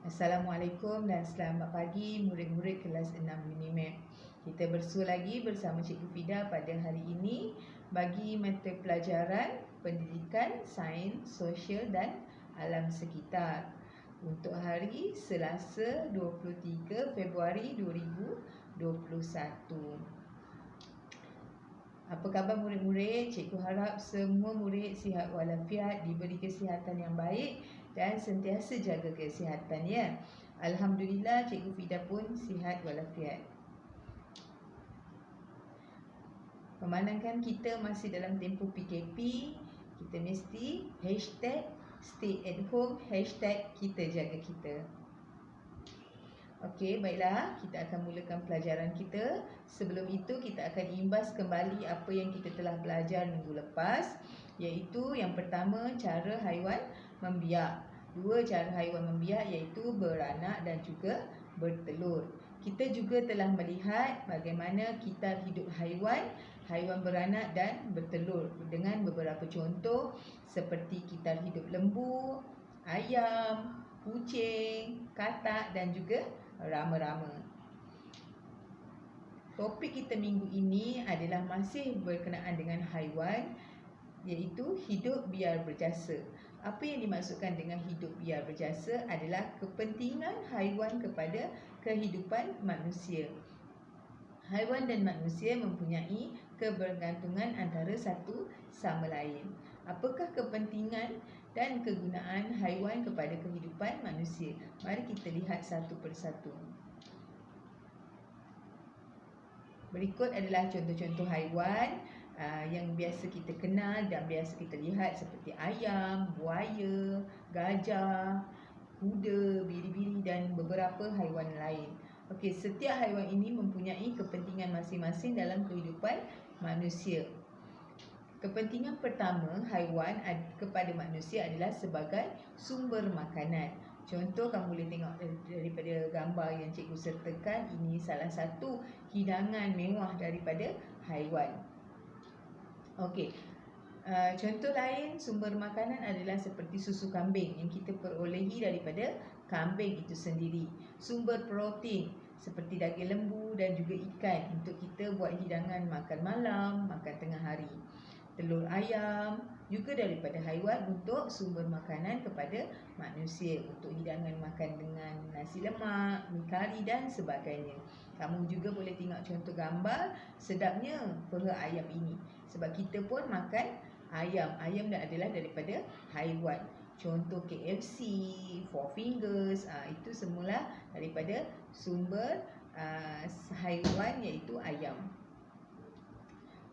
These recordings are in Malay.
Assalamualaikum dan selamat pagi murid-murid kelas 6 Minimap. Kita bersua lagi bersama Cikgu Fida pada hari ini bagi mata pelajaran Pendidikan, Sains, Sosial dan Alam Sekitar untuk hari Selasa 23 Februari 2021. Apa khabar murid-murid? Cikgu harap semua murid sihat walafiat, diberi kesihatan yang baik dan sentiasa jaga kesihatan ya. Alhamdulillah Cikgu Fida pun sihat walafiat. Memandangkan kita masih dalam tempoh PKP, kita mesti #stay at home, #kita jaga kita. Okey, baiklah, kita akan mulakan pelajaran kita. Sebelum itu, kita akan imbas kembali apa yang kita telah belajar minggu lepas, iaitu yang pertama, cara haiwan membiak. Dua cara haiwan membiak iaitu beranak dan juga bertelur. Kita juga telah melihat bagaimana kitab hidup haiwan, haiwan beranak dan bertelur dengan beberapa contoh seperti kitab hidup lembu, ayam, kucing, katak dan juga rama-rama. Topik kita minggu ini adalah masih berkenaan dengan haiwan, iaitu hidup biar berjasa. Apa yang dimaksudkan dengan hidup biar berjasa adalah kepentingan haiwan kepada kehidupan manusia. Haiwan dan manusia mempunyai kebergantungan antara satu sama lain. Apakah kepentingan dan kegunaan haiwan kepada kehidupan manusia? Mari kita lihat satu persatu. Berikut adalah contoh-contoh haiwan yang biasa kita kenal dan biasa kita lihat seperti ayam, buaya, gajah, kuda, biri-biri dan beberapa haiwan lain. Okey, setiap haiwan ini mempunyai kepentingan masing-masing dalam kehidupan manusia. Kepentingan pertama haiwan kepada manusia adalah sebagai sumber makanan. Contoh kamu boleh tengok daripada gambar yang cikgu sertakan, ini salah satu hidangan mewah daripada haiwan. Okey. Contoh lain sumber makanan adalah seperti susu kambing yang kita perolehi daripada kambing itu sendiri. Sumber protein seperti daging lembu dan juga ikan untuk kita buat hidangan makan malam, makan tengah hari. Telur ayam juga daripada haiwan untuk sumber makanan kepada manusia untuk hidangan makan dengan nasi lemak, mi kari dan sebagainya. Kamu juga boleh tengok contoh gambar sedapnya peha ayam ini sebab kita pun makan ayam. Ayam adalah daripada haiwan. Contoh KFC, Four Fingers, itu semula daripada sumber haiwan iaitu ayam.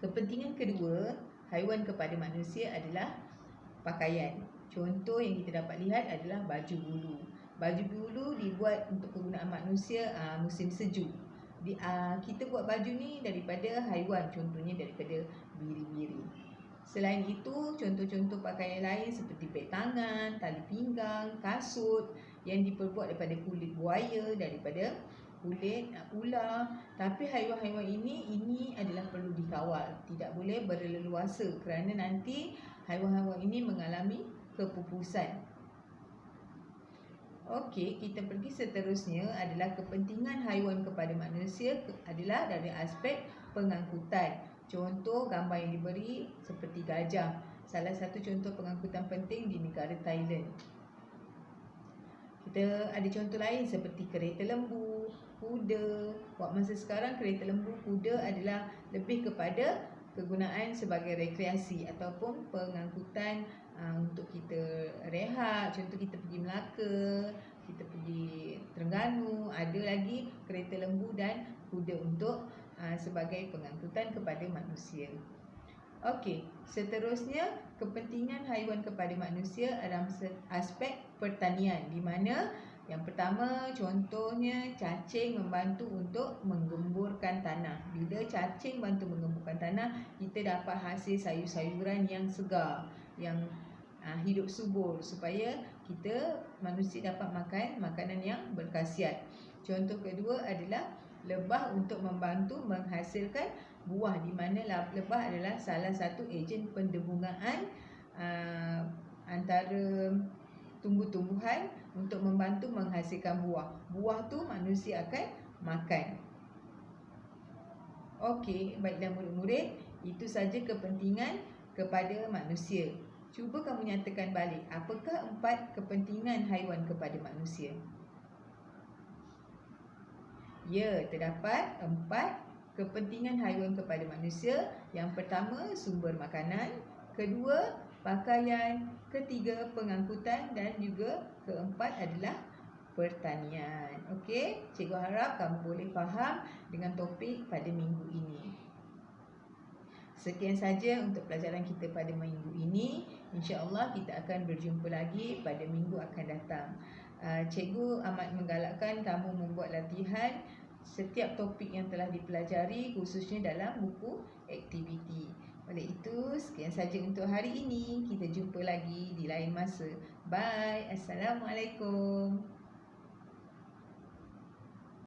Kepentingan kedua haiwan kepada manusia adalah pakaian. Contoh yang kita dapat lihat adalah baju bulu. Baju bulu dibuat untuk kegunaan manusia musim sejuk. Kita buat baju ni daripada haiwan, contohnya daripada biri-biri. Selain itu, contoh-contoh pakaian lain seperti beg tangan, tali pinggang, kasut yang diperbuat daripada kulit buaya, daripada kulit ular. Tapi haiwan-haiwan ini adalah perlu dikawal. Tidak boleh berleluasa kerana nanti haiwan-haiwan ini mengalami kepupusan. Okey, kita pergi seterusnya adalah kepentingan haiwan kepada manusia adalah dari aspek pengangkutan. Contoh gambar yang diberi seperti gajah. Salah satu contoh pengangkutan penting di negara Thailand. Kita ada contoh lain seperti kereta lembu, kuda. Buat masa sekarang kereta lembu, kuda adalah lebih kepada kegunaan sebagai rekreasi ataupun pengangkutan untuk kita rehat. Contoh kita pergi Melaka, kita pergi Terengganu, ada lagi kereta lembu dan kuda untuk sebagai pengangkutan kepada manusia. Okey, seterusnya kepentingan haiwan kepada manusia dalam aspek pertanian, di mana yang pertama contohnya cacing membantu untuk menggemburkan tanah. Bila cacing bantu menggemburkan tanah, kita dapat hasil sayur-sayuran yang segar, yang hidup subur supaya kita manusia dapat makan makanan yang berkhasiat. Contoh kedua adalah lebah untuk membantu menghasilkan buah, di mana lebah adalah salah satu ejen pendebungaan antara tumbuh-tumbuhan untuk membantu menghasilkan buah. Buah tu manusia akan makan. Okey, baiklah murid-murid, itu saja kepentingan kepada manusia. Cuba kamu nyatakan balik, apakah 4 kepentingan haiwan kepada manusia? Ya, terdapat 4 kepentingan haiwan kepada manusia. Yang pertama, sumber makanan. Kedua, pakaian. Ketiga, pengangkutan. Dan juga keempat adalah pertanian. Okey, cikgu harap kamu boleh faham dengan topik pada minggu ini. Sekian saja untuk pelajaran kita pada minggu ini. InsyaAllah kita akan berjumpa lagi pada minggu akan datang. Cikgu amat menggalakkan kamu membuat latihan setiap topik yang telah dipelajari, khususnya dalam buku aktiviti. Oleh itu, sekian saja untuk hari ini. Kita jumpa lagi di lain masa. Bye. Assalamualaikum.